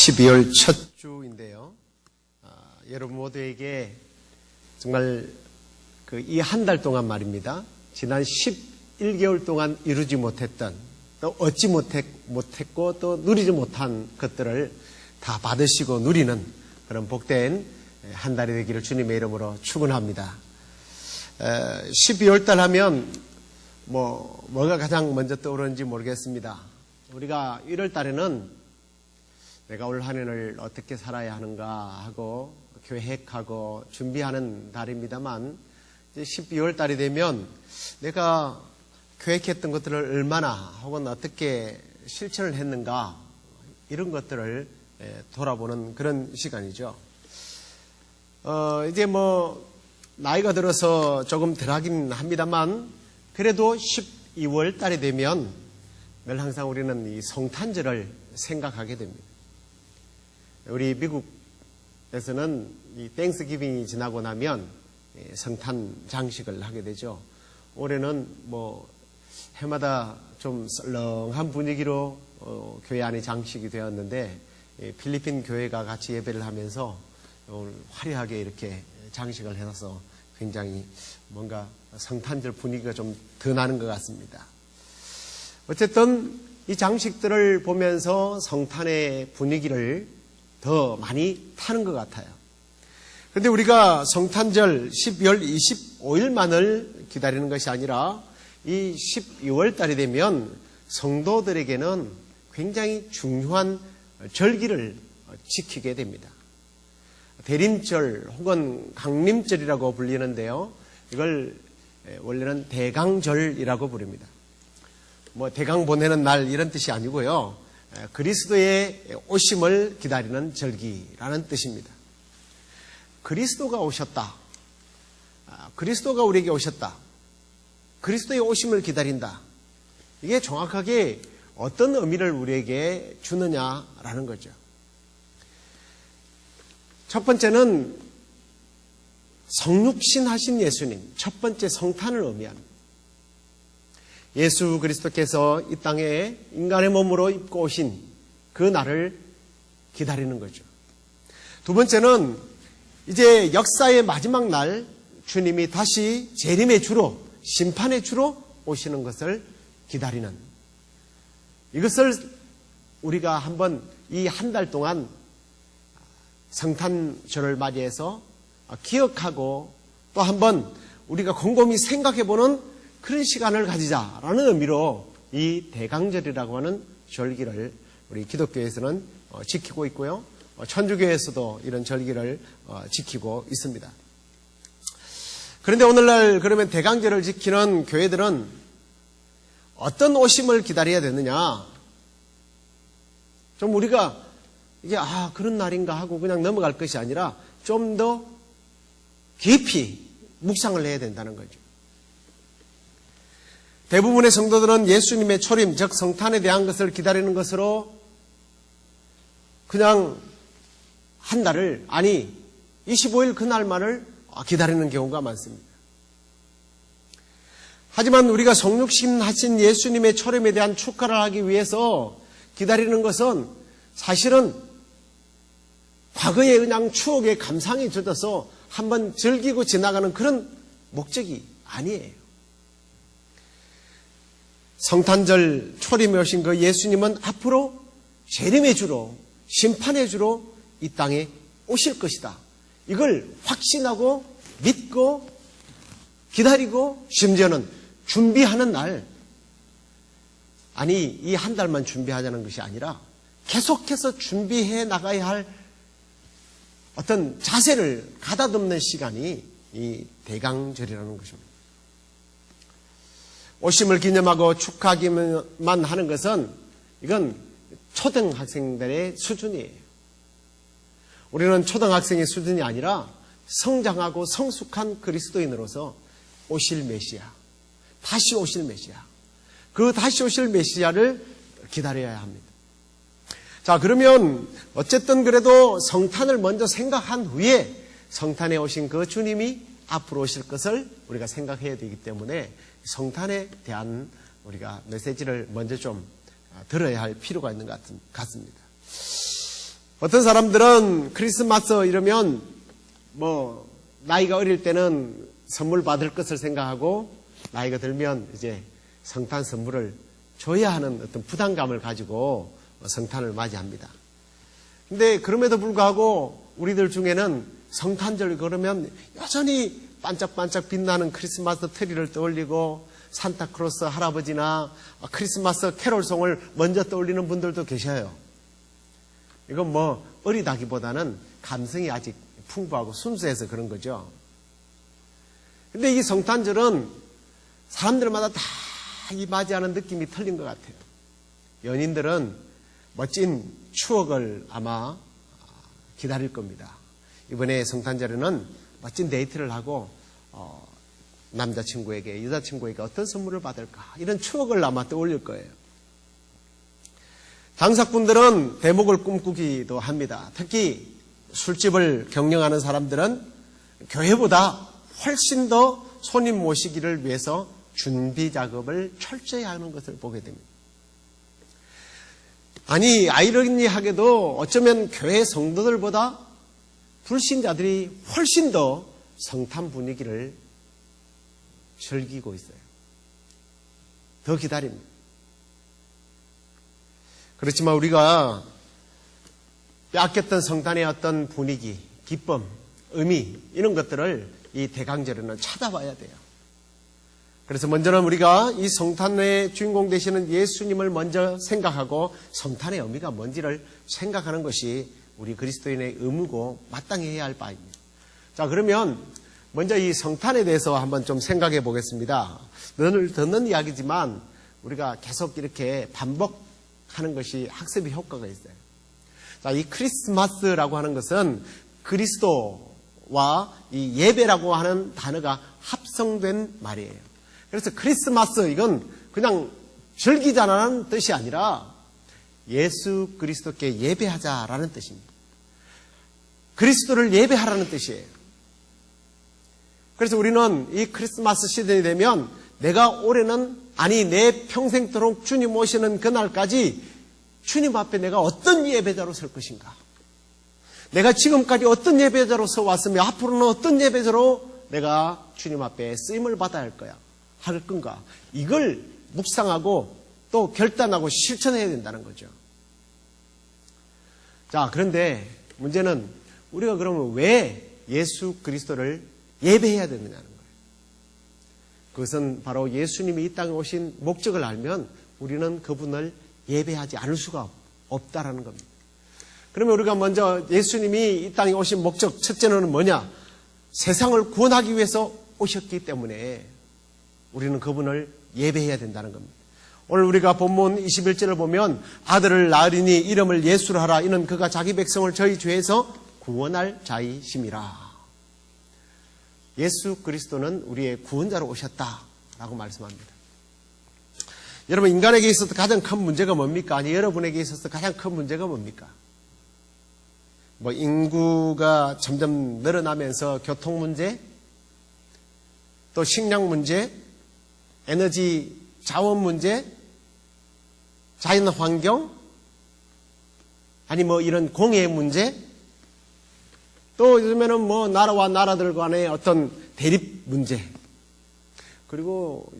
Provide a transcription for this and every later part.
12월 첫 주인데요. 여러분 모두에게 정말 이 한 달 동안 말입니다. 지난 11개월 동안 이루지 못했던, 또 얻지 못했고 또 누리지 못한 것들을 다 받으시고 누리는 그런 복된 한 달이 되기를 주님의 이름으로 축원합니다. 12월 달 하면 뭐가 가장 먼저 떠오르는지 모르겠습니다. 우리가 1월 달에는 내가 올 한 해를 어떻게 살아야 하는가 하고 계획하고 준비하는 달입니다만, 이제 12월 달이 되면 내가 계획했던 것들을 얼마나 혹은 어떻게 실천을 했는가, 이런 것들을 돌아보는 그런 시간이죠. 이제 나이가 들어서 조금 덜하긴 합니다만, 그래도 12월 달이 되면 늘 항상 우리는 이 성탄절을 생각하게 됩니다. 우리 미국에서는 이 땡스기빙이 지나고 나면 성탄 장식을 하게 되죠. 올해는 해마다 좀 썰렁한 분위기로 교회 안에 장식이 되었는데, 필리핀 교회가 같이 예배를 하면서 오늘 화려하게 이렇게 장식을 해놔서 굉장히 뭔가 성탄절 분위기가 좀 더 나는 것 같습니다. 어쨌든 이 장식들을 보면서 성탄의 분위기를 더 많이 타는 것 같아요. 그런데 우리가 성탄절 12월 25일만을 기다리는 것이 아니라 이 12월 달이 되면 성도들에게는 굉장히 중요한 절기를 지키게 됩니다. 대림절 혹은 강림절이라고 불리는데요. 이걸 원래는 대강절이라고 부릅니다. 대강 보내는 날 이런 뜻이 아니고요. 그리스도의 오심을 기다리는 절기라는 뜻입니다. 그리스도가 오셨다. 그리스도가 우리에게 오셨다. 그리스도의 오심을 기다린다. 이게 정확하게 어떤 의미를 우리에게 주느냐라는 거죠. 첫 번째는 성육신 하신 예수님, 첫 번째 성탄을 의미합니다. 예수 그리스도께서 이 땅에 인간의 몸으로 입고 오신 그 날을 기다리는 거죠. 두 번째는 이제 역사의 마지막 날 주님이 다시 재림의 주로, 심판의 주로 오시는 것을 기다리는, 이것을 우리가 한번 이 한 달 동안 성탄절을 맞이해서 기억하고 또 한번 우리가 곰곰이 생각해보는 그런 시간을 가지자라는 의미로 이 대강절이라고 하는 절기를 우리 기독교에서는 지키고 있고요. 천주교에서도 이런 절기를 지키고 있습니다. 그런데 오늘날 그러면 대강절을 지키는 교회들은 어떤 오심을 기다려야 되느냐? 좀 우리가 이게 그런 날인가 하고 그냥 넘어갈 것이 아니라 좀 더 깊이 묵상을 해야 된다는 거죠. 대부분의 성도들은 예수님의 초림, 즉 성탄에 대한 것을 기다리는 것으로 그냥 한 달을, 25일 그날만을 기다리는 경우가 많습니다. 하지만 우리가 성육신 하신 예수님의 초림에 대한 축하를 하기 위해서 기다리는 것은 사실은 과거의 그냥 추억의 감상이 젖어서 한번 즐기고 지나가는 그런 목적이 아니에요. 성탄절 초림에 오신 그 예수님은 앞으로 재림의 주로, 심판의 주로 이 땅에 오실 것이다. 이걸 확신하고 믿고 기다리고 심지어는 준비하는 날, 이 한 달만 준비하자는 것이 아니라 계속해서 준비해 나가야 할 어떤 자세를 가다듬는 시간이 이 대강절이라는 것입니다. 오심을 기념하고 축하하기만 하는 것은 이건 초등학생들의 수준이에요. 우리는 초등학생의 수준이 아니라 성장하고 성숙한 그리스도인으로서 오실 메시아, 다시 오실 메시아, 그 다시 오실 메시아를 기다려야 합니다. 자, 그러면 어쨌든 그래도 성탄을 먼저 생각한 후에 성탄에 오신 그 주님이 앞으로 오실 것을 우리가 생각해야 되기 때문에 성탄에 대한 우리가 메시지를 먼저 좀 들어야 할 필요가 있는 것 같습니다. 어떤 사람들은 크리스마스 이러면 뭐 나이가 어릴 때는 선물 받을 것을 생각하고 나이가 들면 이제 성탄 선물을 줘야 하는 어떤 부담감을 가지고 성탄을 맞이합니다. 근데 그럼에도 불구하고 우리들 중에는 성탄절 그러면 여전히 반짝반짝 빛나는 크리스마스 트리를 떠올리고 산타크로스 할아버지나 크리스마스 캐롤송을 먼저 떠올리는 분들도 계셔요. 이건 뭐 어리다기보다는 감성이 아직 풍부하고 순수해서 그런 거죠. 근데 이 성탄절은 사람들마다 다 이 맞이하는 느낌이 틀린 것 같아요. 연인들은 멋진 추억을 아마 기다릴 겁니다. 이번에 성탄절에는 멋진 데이트를 하고 남자친구에게 여자친구에게 어떤 선물을 받을까 이런 추억을 아마 떠올릴 거예요. 장사꾼들은 대목을 꿈꾸기도 합니다. 특히 술집을 경영하는 사람들은 교회보다 훨씬 더 손님 모시기를 위해서 준비 작업을 철저히 하는 것을 보게 됩니다. 아니 아이러니하게도 어쩌면 교회 성도들보다 불신자들이 훨씬 더 성탄 분위기를 즐기고 있어요. 더 기다립니다. 그렇지만 우리가 빼앗겼던 성탄의 어떤 분위기, 기쁨, 의미 이런 것들을 이 대강절에는 찾아봐야 돼요. 그래서 먼저는 우리가 이 성탄의 주인공 되시는 예수님을 먼저 생각하고 성탄의 의미가 뭔지를 생각하는 것이 우리 그리스도인의 의무고 마땅히 해야 할 바입니다. 자, 그러면 먼저 이 성탄에 대해서 한번 좀 생각해 보겠습니다. 늘 듣는 이야기지만 우리가 계속 이렇게 반복하는 것이 학습의 효과가 있어요. 자, 이 크리스마스라고 하는 것은 그리스도와 이 예배라고 하는 단어가 합성된 말이에요. 그래서 크리스마스 이건 그냥 즐기자라는 뜻이 아니라 예수 그리스도께 예배하자라는 뜻입니다. 그리스도를 예배하라는 뜻이에요. 그래서 우리는 이 크리스마스 시즌이 되면 내가 올해는 아니 내 평생토록 주님 오시는 그날까지 주님 앞에 내가 어떤 예배자로 설 것인가, 내가 지금까지 어떤 예배자로서 왔으며 앞으로는 어떤 예배자로 내가 주님 앞에 쓰임을 받아야 할 건가, 이걸 묵상하고 또 결단하고 실천해야 된다는 거죠. 자, 그런데 문제는 우리가 그러면 왜 예수 그리스도를 예배해야 되느냐는 거예요. 그것은 바로 예수님이 이 땅에 오신 목적을 알면 우리는 그분을 예배하지 않을 수가 없다라는 겁니다. 그러면 우리가 먼저 예수님이 이 땅에 오신 목적 첫째는 뭐냐? 세상을 구원하기 위해서 오셨기 때문에 우리는 그분을 예배해야 된다는 겁니다. 오늘 우리가 본문 21절을 보면 아들을 낳으리니 이름을 예수로 하라. 이는 그가 자기 백성을 저희 죄에서 구원할 자이심이라. 예수 그리스도는 우리의 구원자로 오셨다라고 말씀합니다. 여러분, 인간에게 있어서 가장 큰 문제가 뭡니까? 아니, 여러분에게 있어서 가장 큰 문제가 뭡니까? 뭐 인구가 점점 늘어나면서 교통 문제, 또 식량 문제, 에너지 자원 문제, 자연 환경, 아니 뭐 이런 공해 문제, 또 요즘에는 뭐 나라와 나라들 간의 어떤 대립 문제, 그리고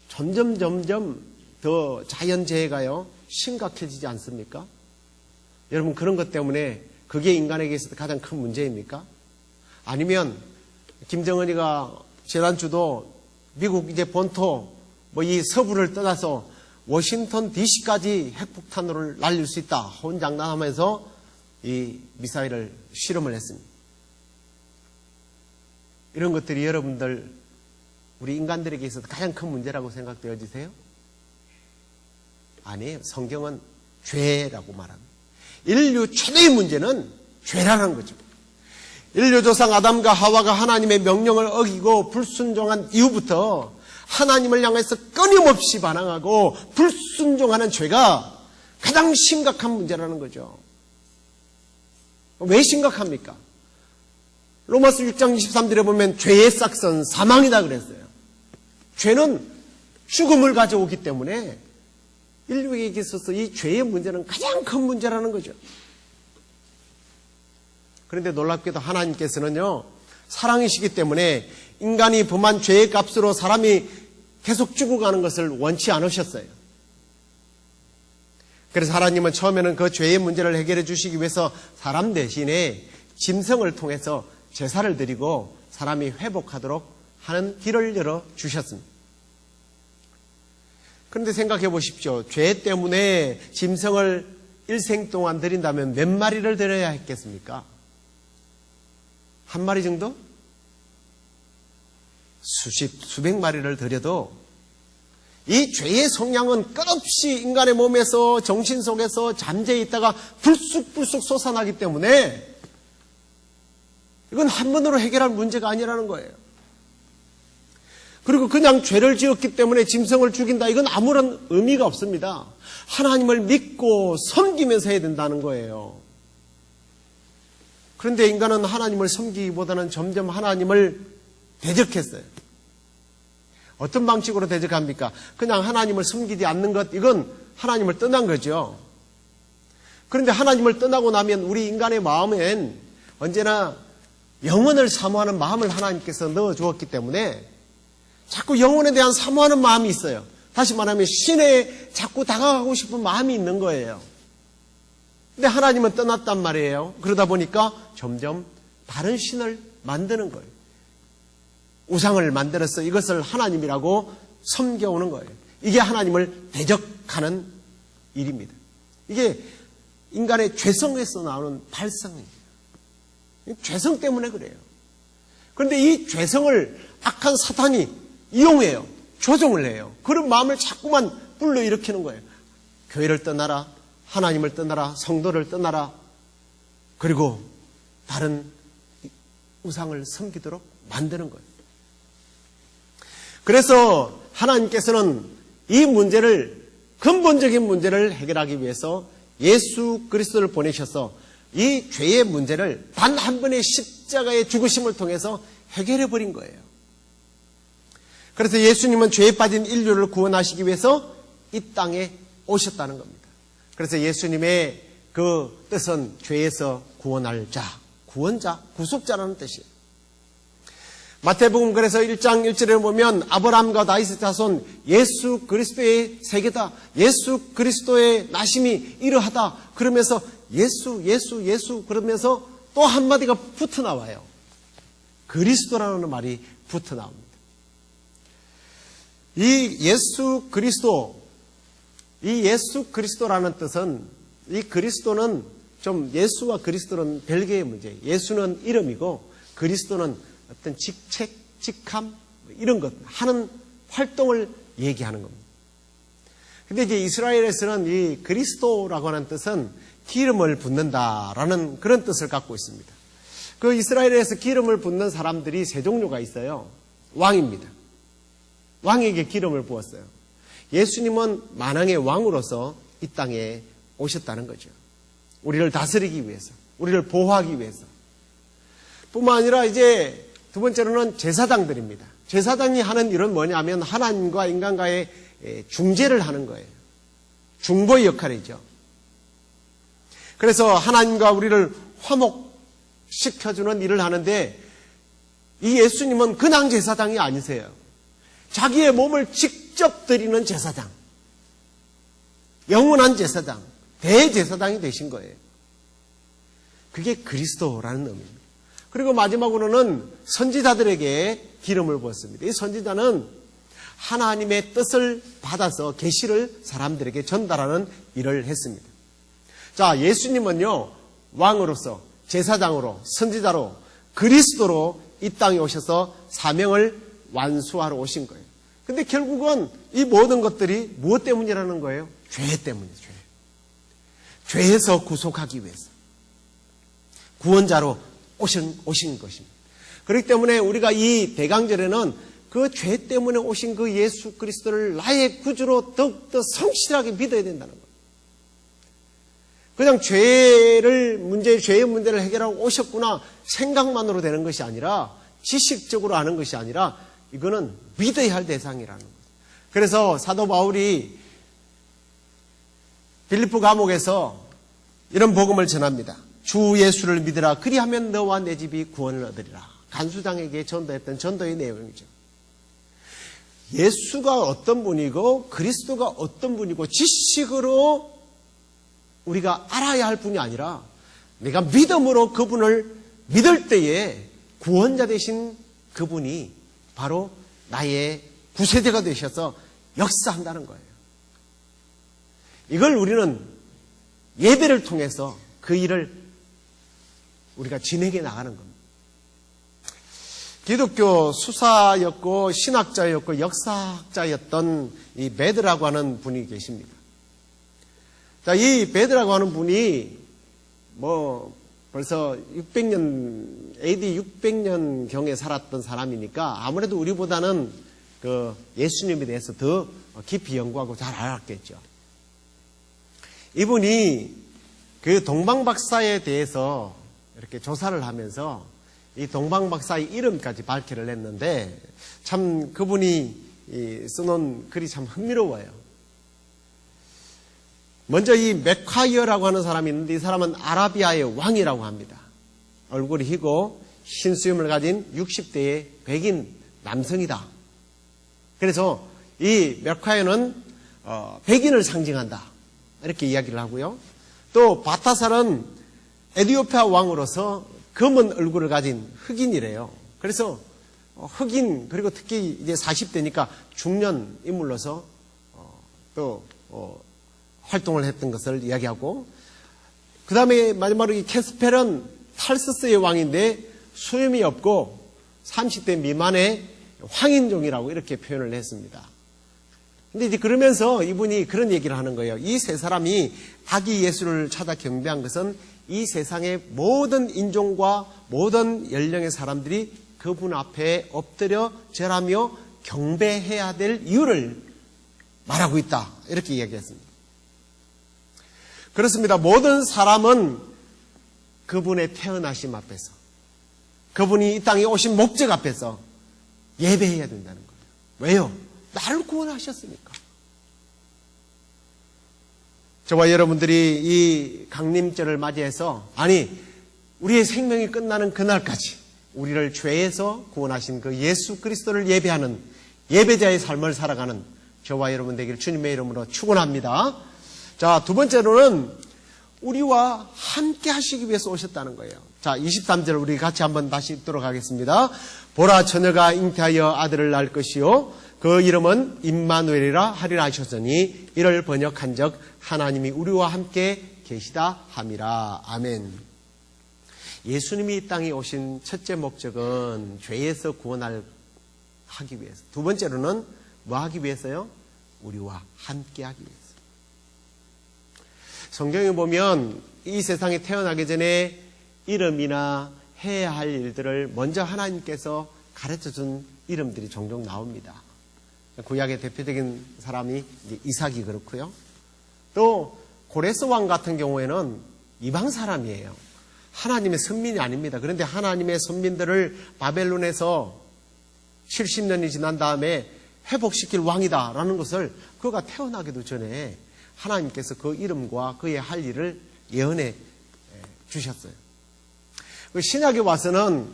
점점 더 자연재해가요 심각해지지 않습니까? 여러분, 그런 것 때문에 그게 인간에게 있어서 가장 큰 문제입니까? 아니면 김정은이가 지난주도 미국 이제 본토 뭐 이 서부를 떠나서 워싱턴 DC까지 핵폭탄을 날릴 수 있다 혼장난하면서 이 미사일을 실험을 했습니다. 이런 것들이 여러분들 우리 인간들에게 있어서 가장 큰 문제라고 생각되어지세요? 아니에요. 성경은 죄라고 말합니다. 인류 최대의 문제는 죄라는 거죠. 인류 조상 아담과 하와가 하나님의 명령을 어기고 불순종한 이후부터 하나님을 향해서 끊임없이 반항하고 불순종하는 죄가 가장 심각한 문제라는 거죠. 왜 심각합니까? 로마서 6장 23절에 보면 죄의 싹은 사망이다 그랬어요. 죄는 죽음을 가져오기 때문에 인류에게 있어서 이 죄의 문제는 가장 큰 문제라는 거죠. 그런데 놀랍게도 하나님께서는요, 사랑이시기 때문에 인간이 범한 죄의 값으로 사람이 계속 죽어가는 것을 원치 않으셨어요. 그래서 하나님은 처음에는 그 죄의 문제를 해결해 주시기 위해서 사람 대신에 짐승을 통해서 제사를 드리고 사람이 회복하도록 하는 길을 열어 주셨습니다. 그런데 생각해 보십시오. 죄 때문에 짐승을 일생 동안 드린다면 몇 마리를 드려야 했겠습니까? 한 마리 정도? 수백 마리를 드려도 이 죄의 성향은 끝없이 인간의 몸에서 정신 속에서 잠재해 있다가 불쑥불쑥 솟아나기 때문에 이건 한 번으로 해결할 문제가 아니라는 거예요. 그리고 그냥 죄를 지었기 때문에 짐승을 죽인다, 이건 아무런 의미가 없습니다. 하나님을 믿고 섬기면서 해야 된다는 거예요. 그런데 인간은 하나님을 섬기기보다는 점점 하나님을 대적했어요. 어떤 방식으로 대적합니까? 그냥 하나님을 섬기지 않는 것, 이건 하나님을 떠난 거죠. 그런데 하나님을 떠나고 나면 우리 인간의 마음엔 언제나 영혼을 사모하는 마음을 하나님께서 넣어주었기 때문에 자꾸 영혼에 대한 사모하는 마음이 있어요. 다시 말하면 신에 자꾸 다가가고 싶은 마음이 있는 거예요. 근데 하나님은 떠났단 말이에요. 그러다 보니까 점점 다른 신을 만드는 거예요. 우상을 만들어서 이것을 하나님이라고 섬겨오는 거예요. 이게 하나님을 대적하는 일입니다. 이게 인간의 죄성에서 나오는 발상이에요. 죄성 때문에 그래요. 그런데 이 죄성을 악한 사탄이 이용해요. 조종을 해요. 그런 마음을 자꾸만 불러일으키는 거예요. 교회를 떠나라, 하나님을 떠나라, 성도를 떠나라, 그리고 다른 우상을 섬기도록 만드는 거예요. 그래서 하나님께서는 이 문제를, 근본적인 문제를 해결하기 위해서 예수 그리스도를 보내셔서 이 죄의 문제를 단 한 번의 십자가의 죽으심을 통해서 해결해 버린 거예요. 그래서 예수님은 죄에 빠진 인류를 구원하시기 위해서 이 땅에 오셨다는 겁니다. 그래서 예수님의 그 뜻은 죄에서 구원할 자, 구원자, 구속자라는 뜻이에요. 마태복음 그래서 1장 1절에 보면 아브라함과 다윗의 자손 예수 그리스도의 세계다, 예수 그리스도의 나심이 이러하다 그러면서 예수 그러면서 또 한마디가 붙어 나와요. 그리스도라는 말이 붙어 나옵니다. 이 예수 그리스도라는 뜻은, 이 그리스도는 좀 예수와 그리스도는 별개의 문제예요. 예수는 이름이고 그리스도는 어떤 직책, 직함 이런 것 하는 활동을 얘기하는 겁니다. 근데 이제 이스라엘에서는 이 그리스도라고 하는 뜻은 기름을 붓는다라는 그런 뜻을 갖고 있습니다. 그 이스라엘에서 기름을 붓는 사람들이 세 종류가 있어요. 왕입니다. 왕에게 기름을 부었어요. 예수님은 만왕의 왕으로서 이 땅에 오셨다는 거죠. 우리를 다스리기 위해서, 우리를 보호하기 위해서. 뿐만 아니라 이제 두 번째로는 제사장들입니다. 제사장이 하는 일은 뭐냐면 하나님과 인간과의 중재를 하는 거예요. 중보의 역할이죠. 그래서 하나님과 우리를 화목시켜주는 일을 하는데 이 예수님은 그냥 제사장이 아니세요. 자기의 몸을 직접 드리는 제사장, 영원한 제사장, 대제사장이 되신 거예요. 그게 그리스도라는 의미입니다. 그리고 마지막으로는 선지자들에게 기름을 부었습니다. 이 선지자는 하나님의 뜻을 받아서 계시를 사람들에게 전달하는 일을 했습니다. 자, 예수님은요, 왕으로서, 제사장으로, 선지자로, 그리스도로 이 땅에 오셔서 사명을 완수하러 오신 거예요. 근데 결국은 이 모든 것들이 무엇 때문이라는 거예요? 죄 때문이죠. 죄에서 구속하기 위해서. 구원자로 오신 것입니다. 그렇기 때문에 우리가 이 대강절에는 그 죄 때문에 오신 그 예수 그리스도를 나의 구주로 더욱더 성실하게 믿어야 된다는 거예요. 그냥 죄의 문제를 해결하고 오셨구나 생각만으로 되는 것이 아니라, 지식적으로 아는 것이 아니라 이거는 믿어야 할 대상이라는 거예요. 그래서 사도 바울이 빌립보 감옥에서 이런 복음을 전합니다. 주 예수를 믿으라. 그리하면 너와 내 집이 구원을 얻으리라. 간수장에게 전도했던 전도의 내용이죠. 예수가 어떤 분이고 그리스도가 어떤 분이고 지식으로 우리가 알아야 할 분이 아니라 내가 믿음으로 그분을 믿을 때에 구원자 되신 그분이 바로 나의 구세대가 되셔서 역사한다는 거예요. 이걸 우리는 예배를 통해서 그 일을 우리가 진행해 나가는 겁니다. 기독교 수사였고 신학자였고 역사학자였던 이 베드라고 하는 분이 계십니다. 자, 이 베드라고 하는 분이 벌써 600년, AD 600년 경에 살았던 사람이니까 아무래도 우리보다는 그 예수님에 대해서 더 깊이 연구하고 잘 알았겠죠. 이분이 그 동방박사에 대해서 이렇게 조사를 하면서 이 동방박사의 이름까지 밝히를 했는데 참 그분이 써놓은 글이 참 흥미로워요. 먼저 이 맥콰이어라고 하는 사람이 있는데 이 사람은 아라비아의 왕이라고 합니다. 얼굴이 희고 흰수염을 가진 60대의 백인 남성이다. 그래서 이 맥콰이어는 백인을 상징한다. 이렇게 이야기를 하고요. 또 바타살은 에티오피아 왕으로서 검은 얼굴을 가진 흑인이래요. 그래서 흑인 그리고 특히 이제 40대니까 중년 인물로서 또 활동을 했던 것을 이야기하고 그 다음에 마지막으로 이 캐스펠은 탈스스의 왕인데 수염이 없고 30대 미만의 황인종이라고 이렇게 표현을 했습니다. 근데 이제 그러면서 이분이 그런 얘기를 하는 거예요. 이 세 사람이 아기 예수를 찾아 경배한 것은 이 세상의 모든 인종과 모든 연령의 사람들이 그분 앞에 엎드려 절하며 경배해야 될 이유를 말하고 있다. 이렇게 이야기했습니다. 그렇습니다. 모든 사람은 그분의 태어나심 앞에서 그분이 이 땅에 오신 목적 앞에서 예배해야 된다는 거예요. 왜요? 나를 구원하셨으니까. 저와 여러분들이 이 강림절을 맞이해서 우리의 생명이 끝나는 그날까지 우리를 죄에서 구원하신 그 예수 그리스도를 예배하는 예배자의 삶을 살아가는 저와 여러분 되기를 주님의 이름으로 축원합니다. 자, 두 번째로는 우리와 함께 하시기 위해서 오셨다는 거예요. 자, 23절 우리 같이 한번 다시 읽도록 하겠습니다. 보라, 처녀가 잉태하여 아들을 낳을 것이요 그 이름은 임마누엘이라 하리라 하셨으니 이를 번역한 적 하나님이 우리와 함께 계시다 함이라. 아멘. 예수님이 이 땅에 오신 첫째 목적은 죄에서 구원하기 위해서. 두 번째로는 뭐 하기 위해서요? 우리와 함께 하기 위해서. 성경에 보면 이 세상에 태어나기 전에 이름이나 해야 할 일들을 먼저 하나님께서 가르쳐준 이름들이 종종 나옵니다. 구약의 대표적인 사람이 이삭이 그렇고요. 또 고레스 왕 같은 경우에는 이방 사람이에요. 하나님의 선민이 아닙니다. 그런데 하나님의 선민들을 바벨론에서 70년이 지난 다음에 회복시킬 왕이다라는 것을 그가 태어나기도 전에 하나님께서 그 이름과 그의 할 일을 예언해 주셨어요. 신약에 와서는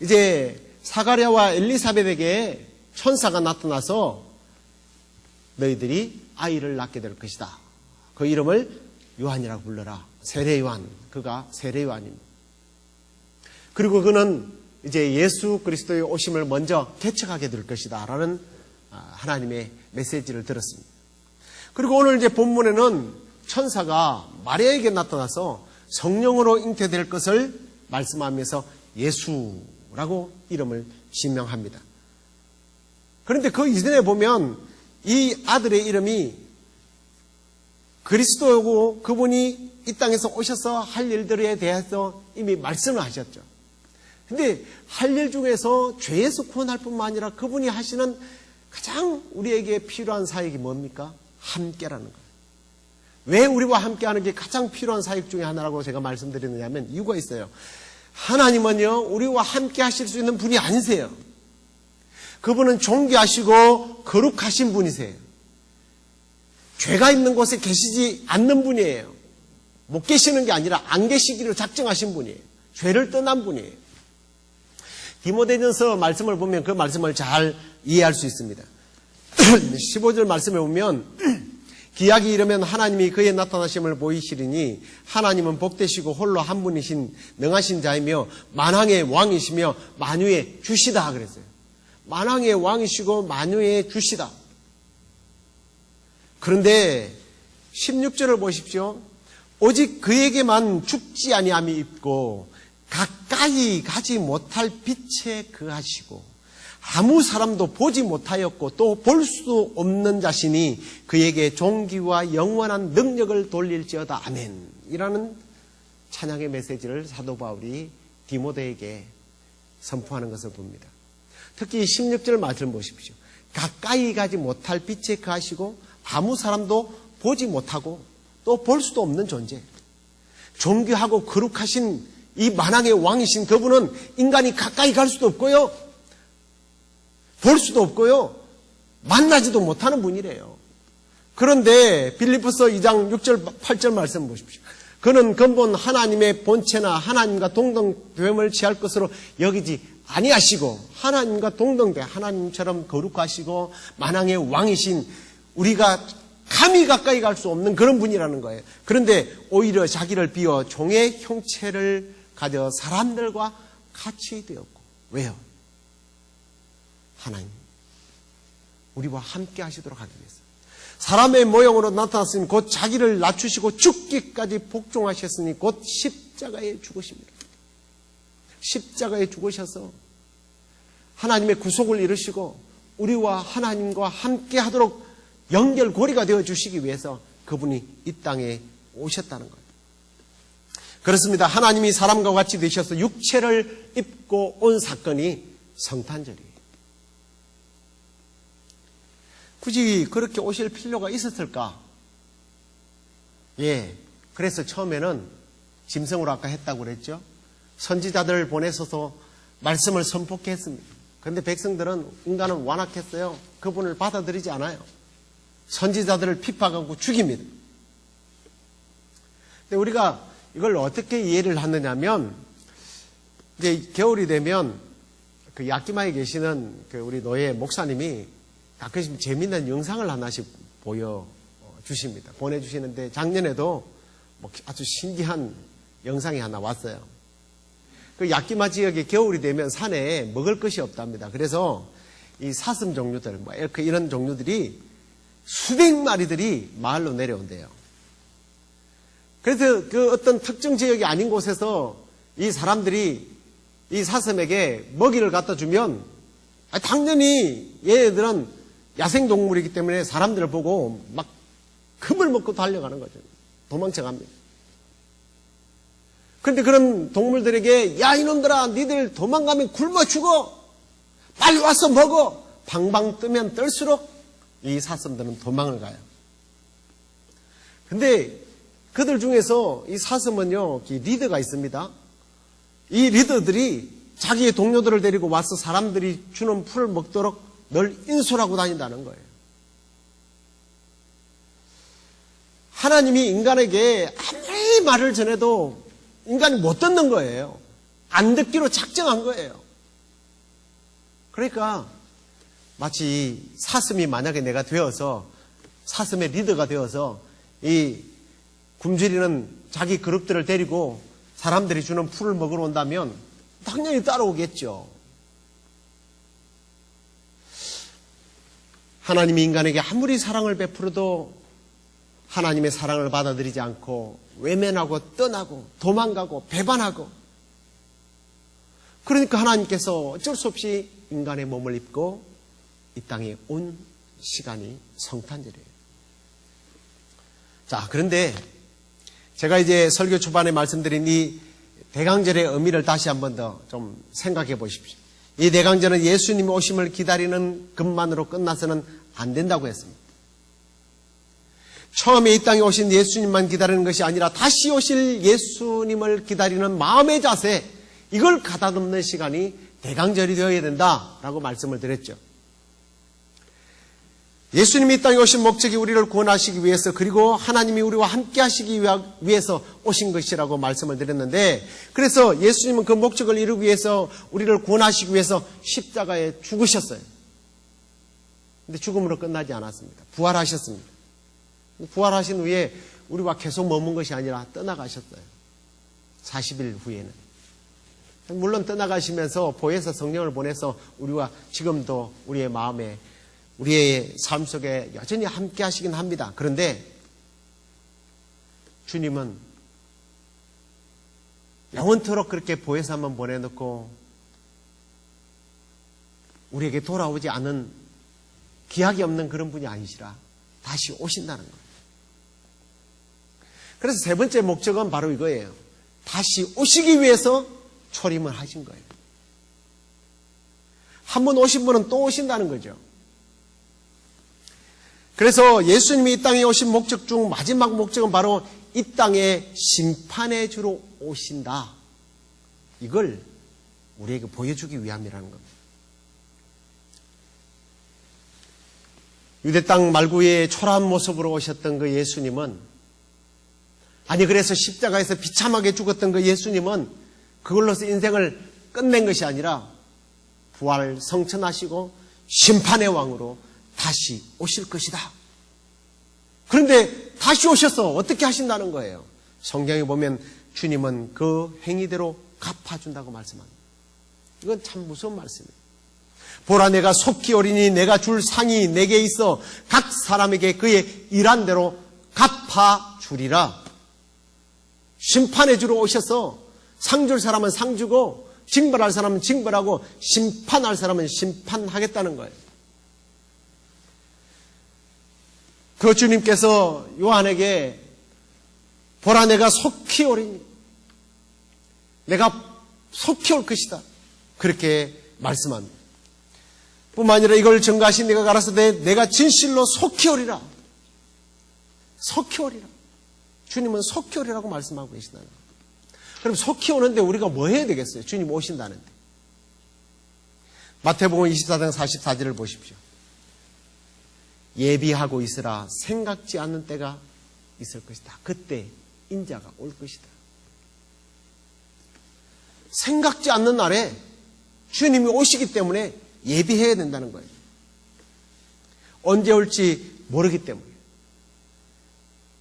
이제 사가랴와 엘리사벳에게 천사가 나타나서 너희들이 아이를 낳게 될 것이다. 그 이름을 요한이라고 불러라. 세례 요한. 그가 세례 요한입니다. 그리고 그는 이제 예수 그리스도의 오심을 먼저 개척하게 될 것이다. 라는 하나님의 메시지를 들었습니다. 그리고 오늘 이제 본문에는 천사가 마리아에게 나타나서 성령으로 잉태될 것을 말씀하면서 예수라고 이름을 지명합니다. 그런데 그 이전에 보면 이 아들의 이름이 그리스도고 그분이 이 땅에서 오셔서 할 일들에 대해서 이미 말씀을 하셨죠. 근데 할 일 중에서 죄에서 구원할 뿐만 아니라 그분이 하시는 가장 우리에게 필요한 사역이 뭡니까? 함께라는 거예요. 왜 우리와 함께하는 게 가장 필요한 사역 중에 하나라고 제가 말씀드리느냐면 이유가 있어요. 하나님은요, 우리와 함께 하실 수 있는 분이 아니세요. 그분은 존귀하시고 거룩하신 분이세요. 죄가 있는 곳에 계시지 않는 분이에요. 못 계시는 게 아니라 안 계시기로 작정하신 분이에요. 죄를 떠난 분이에요. 디모데전서 말씀을 보면 그 말씀을 잘 이해할 수 있습니다. 15절 말씀에 보면 기약이 이르면 하나님이 그의 나타나심을 보이시리니 하나님은 복되시고 홀로 한 분이신 능하신 자이며 만왕의 왕이시며 만유의 주시다 그랬어요. 만왕의 왕이시고 만유의 주시다. 그런데 16절을 보십시오. 오직 그에게만 죽지 아니함이 있고 가까이 가지 못할 빛에 거하시고 아무 사람도 보지 못하였고 또 볼 수 없는 자신이 그에게 존귀와 영원한 능력을 돌릴지어다. 아멘. 이라는 찬양의 메시지를 사도 바울이 디모데에게 선포하는 것을 봅니다. 특히 16절 말씀 보십시오. 가까이 가지 못할 빛에 거하시고 아무 사람도 보지 못하고 또 볼 수도 없는 존재. 존귀하고 거룩하신 이 만왕의 왕이신 그분은 인간이 가까이 갈 수도 없고요. 볼 수도 없고요. 만나지도 못하는 분이래요. 그런데 빌립보서 2장 6절 8절 말씀 보십시오. 그는 근본 하나님의 본체나 하나님과 동등됨을 취할 것으로 여기지 아니하시고 하나님과 동등돼 하나님처럼 거룩하시고 만왕의 왕이신 우리가 감히 가까이 갈 수 없는 그런 분이라는 거예요. 그런데 오히려 자기를 비워 종의 형체를 가져 사람들과 같이 되었고. 왜요? 하나님 우리와 함께 하시도록 하기 위해서 사람의 모형으로 나타났으니 곧 자기를 낮추시고 죽기까지 복종하셨으니 곧 십자가에 죽으십니다. 십자가에 죽으셔서 하나님의 구속을 이루시고 우리와 하나님과 함께 하도록 연결고리가 되어 주시기 위해서 그분이 이 땅에 오셨다는 거예요. 그렇습니다. 하나님이 사람과 같이 되셔서 육체를 입고 온 사건이 성탄절이에요. 굳이 그렇게 오실 필요가 있었을까? 예. 그래서 처음에는 짐승으로 아까 했다고 그랬죠. 선지자들을 보내서서 말씀을 선포케 했습니다. 그런데 백성들은 인간은 완악했어요. 그분을 받아들이지 않아요. 선지자들을 핍박하고 죽입니다. 근데 우리가 이걸 어떻게 이해를 하느냐면 이제 겨울이 되면 그 야키마에 계시는 그 우리 노예 목사님이 가끔씩 재미있는 영상을 하나씩 보여주십니다. 보내주시는데 작년에도 뭐 아주 신기한 영상이 하나 왔어요. 그 야키마 지역에 겨울이 되면 산에 먹을 것이 없답니다. 그래서 이 사슴 종류들, 뭐 이런 종류들이 수백 마리들이 마을로 내려온대요. 그래서 그 어떤 특정 지역이 아닌 곳에서 이 사람들이 이 사슴에게 먹이를 갖다 주면 당연히 얘네들은 야생동물이기 때문에 사람들을 보고 막 금을 먹고 달려가는 거죠. 도망쳐 갑니다. 그런데 그런 동물들에게 야 이놈들아 니들 도망가면 굶어 죽어. 빨리 와서 먹어. 방방 뜨면 뜰수록 이 사슴들은 도망을 가요. 근데 그들 중에서 이 사슴은요 리더가 있습니다. 이 리더들이 자기의 동료들을 데리고 와서 사람들이 주는 풀을 먹도록 늘 인솔하고 다닌다는 거예요. 하나님이 인간에게 아무리 말을 전해도 인간이 못 듣는 거예요. 안 듣기로 작정한 거예요. 그러니까 마치 사슴이 만약에 내가 되어서 사슴의 리더가 되어서 이 굶주리는 자기 그룹들을 데리고 사람들이 주는 풀을 먹으러 온다면 당연히 따라오겠죠. 하나님이 인간에게 아무리 사랑을 베풀어도 하나님의 사랑을 받아들이지 않고 외면하고 떠나고 도망가고 배반하고 그러니까 하나님께서 어쩔 수 없이 인간의 몸을 입고 이 땅에 온 시간이 성탄절이에요. 자, 그런데 제가 이제 설교 초반에 말씀드린 이 대강절의 의미를 다시 한 번 더 좀 생각해 보십시오. 이 대강절은 예수님이 오심을 기다리는 것만으로 끝나서는 안 된다고 했습니다. 처음에 이 땅에 오신 예수님만 기다리는 것이 아니라 다시 오실 예수님을 기다리는 마음의 자세, 이걸 가다듬는 시간이 대강절이 되어야 된다라고 말씀을 드렸죠. 예수님이 이 땅에 오신 목적이 우리를 구원하시기 위해서, 그리고 하나님이 우리와 함께 하시기 위해서 오신 것이라고 말씀을 드렸는데, 그래서 예수님은 그 목적을 이루기 위해서, 우리를 구원하시기 위해서 십자가에 죽으셨어요. 근데 죽음으로 끝나지 않았습니다. 부활하셨습니다. 부활하신 후에 우리와 계속 머문 것이 아니라 떠나가셨어요. 40일 후에는. 물론 떠나가시면서 보혜사 성령을 보내서 우리와 지금도 우리의 마음에, 우리의 삶 속에 여전히 함께 하시긴 합니다. 그런데 주님은 영원토록 그렇게 보혜사만 보내놓고 우리에게 돌아오지 않은, 기약이 없는 그런 분이 아니시라 다시 오신다는 거예요. 그래서 세 번째 목적은 바로 이거예요. 다시 오시기 위해서 초림을 하신 거예요. 한 번 오신 분은 또 오신다는 거죠. 그래서 예수님이 이 땅에 오신 목적 중 마지막 목적은 바로 이 땅에 심판의 주로 오신다. 이걸 우리에게 보여주기 위함이라는 겁니다. 유대 땅 말구의 초라한 모습으로 오셨던 그 예수님은, 아니 그래서 십자가에서 비참하게 죽었던 그 예수님은 그걸로서 인생을 끝낸 것이 아니라 부활 성천하시고 심판의 왕으로 다시 오실 것이다. 그런데 다시 오셔서 어떻게 하신다는 거예요? 성경에 보면 주님은 그 행위대로 갚아준다고 말씀합니다. 이건 참 무서운 말씀이에요. 보라, 내가 속히 오리니 내가 줄 상이 내게 있어 각 사람에게 그의 일한 대로 갚아주리라. 심판의 주로 오셔서 상 줄 사람은 상 주고, 징벌할 사람은 징벌하고, 심판할 사람은 심판하겠다는 거예요. 그 주님께서 요한에게 보라, 내가 속히 오리니, 내가 속히 올 것이다, 그렇게 말씀합니다. 뿐만 아니라 이걸 증거하신 네가 가라사대 내가 진실로 속히 오리라. 속히 오리라. 주님은 속히 오리라고 말씀하고 계시다는 거예요. 그럼 속히 오는데 우리가 뭐 해야 되겠어요? 주님 오신다는데. 마태복음 24장 44절을 보십시오. 예비하고 있으라. 생각지 않는 때가 있을 것이다. 그때 인자가 올 것이다. 생각지 않는 날에 주님이 오시기 때문에 예비해야 된다는 거예요. 언제 올지 모르기 때문에.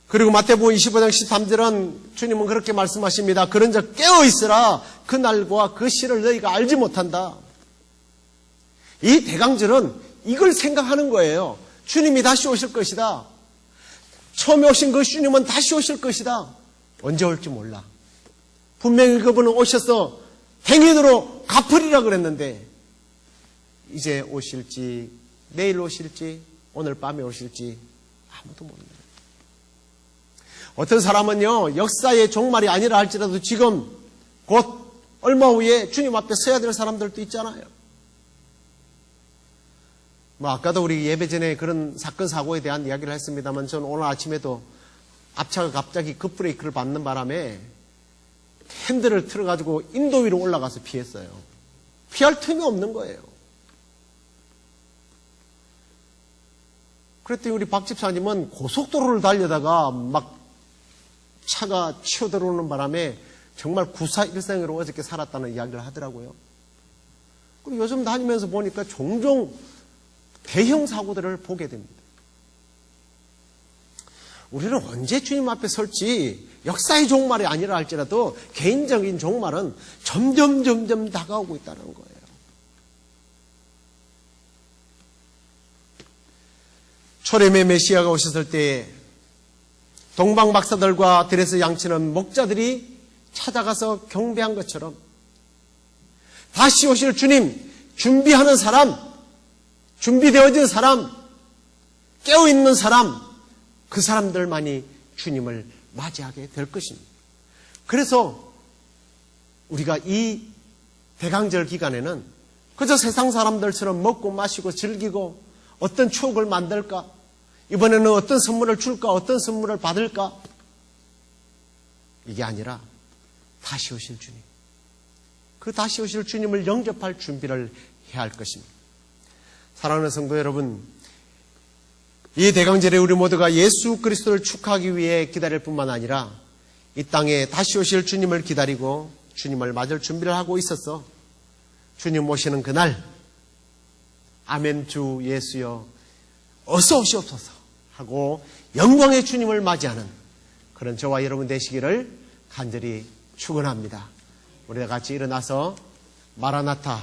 그리고 마태복음 25장 13절은 주님은 그렇게 말씀하십니다. 그런즉 깨어있으라. 그 날과 그 시를 너희가 알지 못한다. 이 대강절은 이걸 생각하는 거예요. 주님이 다시 오실 것이다. 처음에 오신 그 주님은 다시 오실 것이다. 언제 올지 몰라. 분명히 그분은 오셔서 행위대로 갚으리라 그랬는데 이제 오실지, 내일 오실지, 오늘 밤에 오실지 아무도 모릅니다. 어떤 사람은요, 역사의 종말이 아니라 할지라도 지금 곧 얼마 후에 주님 앞에 서야 될 사람들도 있잖아요. 아까도 우리 예배 전에 그런 사건 사고에 대한 이야기를 했습니다만, 저는 오늘 아침에도 앞차가 갑자기 급브레이크를 밟는 바람에 핸들을 틀어가지고 인도 위로 올라가서 피했어요. 피할 틈이 없는 거예요. 그랬더니 우리 박 집사님은 고속도로를 달려다가 막 차가 치어들어오는 바람에 정말 구사일생으로 어저께 살았다는 이야기를 하더라고요. 그리고 요즘 다니면서 보니까 종종 대형 사고들을 보게 됩니다. 우리는 언제 주님 앞에 설지, 역사의 종말이 아니라 할지라도 개인적인 종말은 점점 다가오고 있다는 거예요. 초림의 메시아가 오셨을 때 동방 박사들과 드레스 양치는 목자들이 찾아가서 경배한 것처럼 다시 오실 주님 준비하는 사람, 준비되어진 사람, 깨어있는 사람, 그 사람들만이 주님을 맞이하게 될 것입니다. 그래서 우리가 이 대강절 기간에는 그저 세상 사람들처럼 먹고 마시고 즐기고 어떤 추억을 만들까? 이번에는 어떤 선물을 줄까? 어떤 선물을 받을까? 이게 아니라 다시 오실 주님, 그 다시 오실 주님을 영접할 준비를 해야 할 것입니다. 사랑하는 성도 여러분, 이 대강절에 우리 모두가 예수 그리스도를 축하하기 위해 기다릴 뿐만 아니라 이 땅에 다시 오실 주님을 기다리고 주님을 맞을 준비를 하고 있었어. 주님 오시는 그날, 아멘 주 예수여 어서 오시옵소서 하고 영광의 주님을 맞이하는 그런 저와 여러분 되시기를 간절히 축원합니다. 우리가 같이 일어나서 마라나타,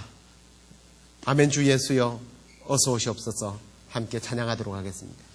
아멘 주 예수여 어서 오시옵소서 함께 찬양하도록 하겠습니다.